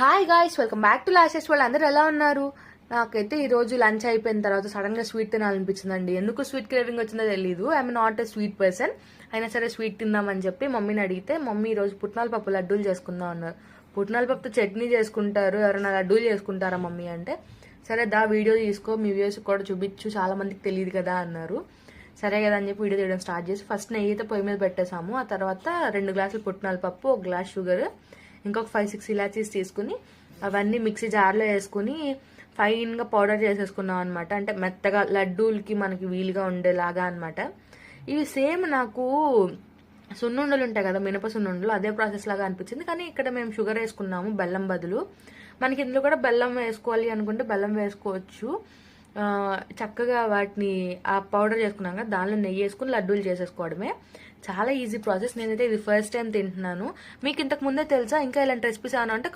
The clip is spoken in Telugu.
Hi guys, welcome back to losses. వాళ్ళు అందరూ ఎలా ఉన్నారు? నాకైతే ఈ రోజు లంచ్ అయిపోయిన తర్వాత సడన్ గా స్వీట్ తినాలనిపించిందండి. ఎందుకు స్వీట్ క్రేవింగ్ వచ్చిందో తెలీదు. I'm not a sweet person. అయినా సరే స్వీట్ తిందామని చెప్పి మమ్మీని అడిగితే మమ్మీ ఈ రోజు పుట్నాల పప్పు లడ్డూలు చేసుకుందాం అన్నారు. పుట్నాల పప్పుతో చట్నీ చేసుకుంటారు, ఎవరైనా లడ్డూలు చేసుకుంటారా మమ్మీ అంటే, సరే దా వీడియో తీసుకో, మీ వ్యూస్ కూడా చూపించు, చాలా మందికి తెలియదు కదా అన్నారు. సరే కదా అని చెప్పి వీడియో తీయడం స్టార్ట్ చేసి ఫస్ట్ నెయ్యి అయితే పొయ్యి మీద పెట్టేసాము. ఆ తర్వాత 2 గ్లాసులు పుట్నాల పప్పు, 1 గ్లాస్ షుగర్, ఇంకొక 5-6 ఇలాచీస్ తీసుకుని అవన్నీ మిక్సీ జార్లో వేసుకుని ఫైన్గా పౌడర్ చేసేసుకున్నాం అనమాట. అంటే మెత్తగా లడ్డూలకి మనకి వీలుగా ఉండేలాగా అనమాట. ఇవి సేమ్ నాకు సున్నుండలు ఉంటాయి కదా, మినప సున్నుండలు, అదే ప్రాసెస్ లాగా అనిపించింది. కానీ ఇక్కడ మేము షుగర్ వేసుకున్నాము బెల్లం బదులు. మనకి ఇందులో కూడా బెల్లం వేసుకోవాలి అనుకుంటే బెల్లం వేసుకోవచ్చు. చక్కగా వాటిని ఆ పౌడర్ చేసుకున్నాం కదా, దానిలో నెయ్యి వేసుకుని లడ్డూలు చేసేసుకోవడమే. చాలా ఈజీ ప్రాసెస్. నేనైతే ఇది ఫస్ట్ టైం తింటున్నాను. మీకు ఇంతకు ముందే తెలుసా ఇంకా ఇలాంటి రెసిపీస్ ఏమైనా అంటే